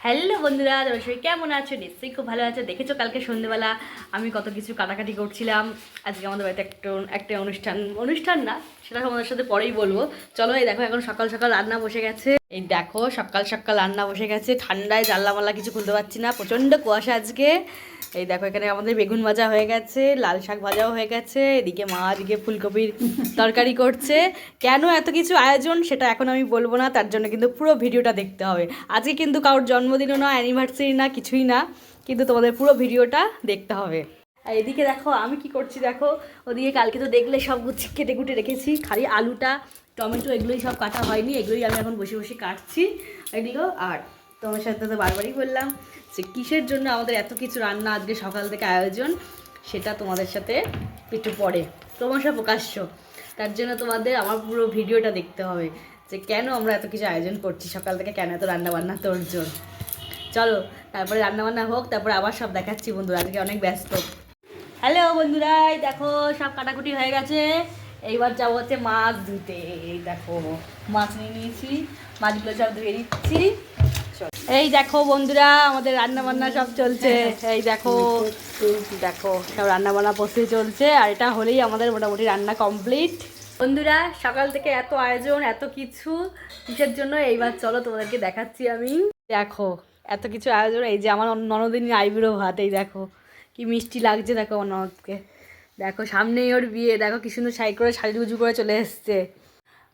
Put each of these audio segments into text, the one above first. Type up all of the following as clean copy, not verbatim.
Hello বন্ধুরা, তোমরা সবাই কেমন আছো? নিশ্চয়ই খুব ভালো আছো। দেখেছো কালকে সন্ধ্যেবেলা আমি কত কিছু কাটাকাটি করছিলাম। আজকে আমাদের বাড়িতে একটা অনুষ্ঠান না, সেটা তোমাদের সাথে পরেই বলবো। চলো, এই দেখো এখন সকাল সকাল রান্না বসে গেছে। এই দেখো সকাল সকাল রান্না বসে গেছে। ঠান্ডায় জানলা মাল্লা কিছু খুলতে পারছি না, প্রচণ্ড কুয়াশা আজকে। এই দেখো এখানে আমাদের বেগুন ভাজা হয়ে গেছে, লাল শাক ভাজাও হয়ে গেছে, এদিকে মা এদিকে ফুলকপির তরকারি করছে। কেন এত কিছু আয়োজন সেটা এখন আমি বলবো না, তার জন্য কিন্তু পুরো ভিডিওটা দেখতে হবে। আজকে কিন্তু কারোর জন্মদিনও না, অ্যানিভার্সারি না, কিছুই না, কিন্তু তোমাদের পুরো ভিডিওটা দেখতে হবে। আর এদিকে দেখো আমি কি করছি, দেখো ওদিকে কালকে তো দেখলে সব কেটে কুটে রেখেছি, খালি আলুটা টমেটো এগুলোই সব কাটা হয়নি, এগুলোই আমি এখন বসে বসে কাটছি এগুলো। আর তোমার সাথে তো বারবারই বললাম যে কিসের জন্য আমাদের এত কিছু রান্না আজকে সকাল থেকে আয়োজন, সেটা তোমাদের সাথে একটু পরে ক্রমশ প্রকাশ্য। তার জন্য তোমাদের আমার পুরো ভিডিওটা দেখতে হবে যে কেন আমরা এত কিছু আয়োজন করছি সকাল থেকে, কেন এত রান্নাবান্না তোড়জোড়। চলো তারপরে রান্নাবান্না হোক, তারপরে আবার সব দেখাচ্ছি বন্ধুরা, আজকে অনেক ব্যস্ত। হ্যালো বন্ধুরা, এই দেখো সব কাটাকুটি হয়ে গেছে। এইবার যাবো হচ্ছে মাছ ধুতে। এই দেখো মাছ নিয়ে নিয়েছি, মাছগুলো সব ধুয়ে দিচ্ছি। এই দেখো বন্ধুরা আমাদের রান্না বান্না সব চলছে। এই দেখো দেখো সব রান্না বান্না প্রস্তুতি চলছে, আর এটা হলেই আমাদের মোটামুটি রান্না কমপ্লিট। বন্ধুরা সকাল থেকে এত আয়োজন, এত কিছু কিসের জন্য, এইবার চলো তোমাদেরকে দেখাচ্ছি আমি। দেখো এত কিছু আয়োজন, এই যে আমার ননদিনী আইবুড়ো ভাত, এই দেখো কি মিষ্টি লাগছে, দেখো আমার ননদকে। দেখো সামনেই ওর বিয়ে, দেখো কি সুন্দর শাড়ি করে সাজুগুজু করে চলে এসছে।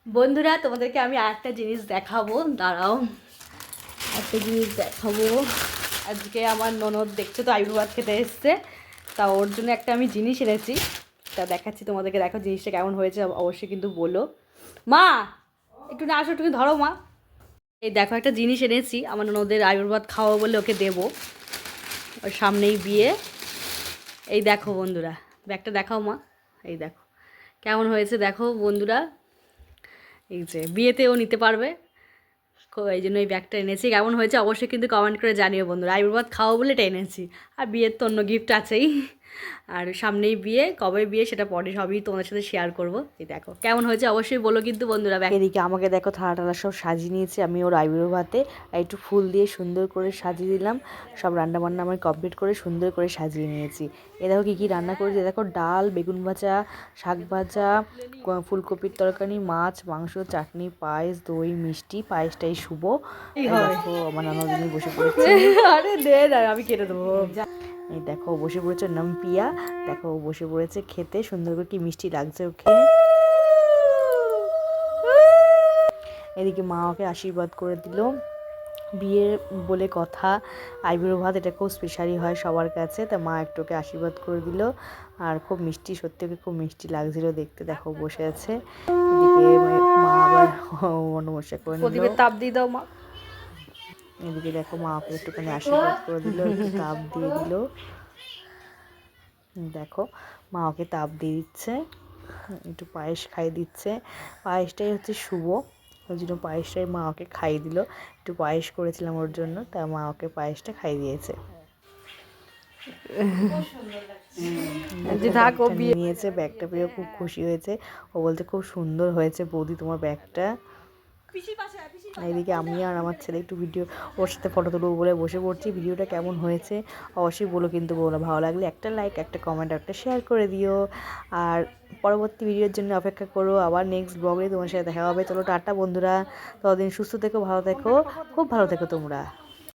বন্ধুরা তোমাদেরকে আমি আরেকটা জিনিস দেখাবো, দাঁড়াও একটা জিনিস দেখাবো। আজকে আমার ননদ দেখছো তো আইবুড়ো ভাত খেতে এসছে, তা ওর জন্য একটা আমি জিনিস এনেছি, তা দেখাচ্ছি তোমাদেরকে। দেখো জিনিসটা কেমন হয়েছে অবশ্যই কিন্তু বলো। মা একটু না আসো, একটু ধরো মা। এই দেখো একটা জিনিস এনেছি, আমার ননদের আইবুড়ো ভাত খাওয়াবো বলে ওকে দেবো, ওর সামনেই বিয়ে। এই দেখো বন্ধুরা ব্যাগটা দেখাও মা, এই দেখো কেমন হয়েছে দেখো বন্ধুরা। এই যে বিয়েতেও নিতে পারবে, এই জন্য এই ব্যাগটা এনেছি। কেমন হয়েছে অবশ্যই কিন্তু কমেন্ট করে জানিও বন্ধুরা। আইবুড়ো ভাত খাওয়া বলে এটা এনেছি, আর বিয়ের তো অন্য গিফট আছেই। আর সামনেই বিয়ে, কবে বিয়ে সেটা পরে সবই তোমাদের সাথে শেয়ার করবো। এই দেখো কেমন হয়েছে অবশ্যই বলো কিন্তু বন্ধুরা। এদিকে আমাকে দেখো থালা টালা সব সাজিয়ে নিয়েছি আমি ওর আইবুড়ো ভাতে, আর একটু ফুল দিয়ে সুন্দর করে সাজিয়ে দিলাম। সব রান্না বান্না আমার কমপ্লিট করে সুন্দর করে সাজিয়ে নিয়েছি। এ দেখো কী কী রান্না করেছি, দেখো ডাল, বেগুন ভাজা, শাক ভাজা, ফুলকপির তরকারি, মাছ, মাংস, চাটনি, পায়েস, দই, মিষ্টি। পায়েসটাই শুভ। দেখো আমার নানাদিনী বসে পড়েছে। আরে দে না, আমি কেটে দেবো। এই দেখো বসে পড়েছে নাম পিয়া, দেখো বসে পড়েছে খেতে, সুন্দর করে কি মিষ্টি লাগছে ওকে। এদিকে মা ওকে আশীর্বাদ করে দিল। বিয়ের বলে কথা, আইবুড়ো ভাত এটা খুব স্পেশালি হয় সবার কাছে, তা মা একটু ওকে আশীর্বাদ করে দিল। আর খুব মিষ্টি, সত্যি ওকে খুব মিষ্টি লাগছিল দেখতে। দেখো বসে আছে, এদিকে মা আবার নমস্কার করে নিল। তাপ দিয়ে দাও মা। এদিকে দেখো মা ওকে একটুখানি আশীর্বাদ করে দিল, একটু তাপ দিয়ে দিল। দেখো মা ওকে তাপ দিয়ে দিচ্ছে, একটু পায়েস খাইয়ে দিচ্ছে। পায়েসটাই হচ্ছে শুভ, ওই জন্য পায়েসটাই মা ওকে খাইয়ে দিল। একটু পায়েস করেছিলাম ওর জন্য, তা মা ওকে পায়েসটা খাইয়ে দিয়েছে। নিয়েছে ব্যাগটা পেয়ে খুব খুশি হয়েছে। ও বলতে খুব সুন্দর হয়েছে বৌদি তোমার ব্যাগটা। এইদিকে আমি আর আমার ছেলে একটু ভিডিও ওর সাথে ফটো তুলবো বলে বসে পড়ছি। ভিডিওটা কেমন হয়েছে অবশ্যই বলো কিন্তু বলো, ভালো লাগলে একটা লাইক, একটা কমেন্ট, একটা শেয়ার করে দিও। আর পরবর্তী ভিডিওর জন্য অপেক্ষা করো, আবার নেক্সট ব্লগে তোমার সাথে দেখা হবে। চলো টাটা বন্ধুরা, ততদিন সুস্থ থেকো, ভালো থেকো, খুব ভালো থেকো তোমরা।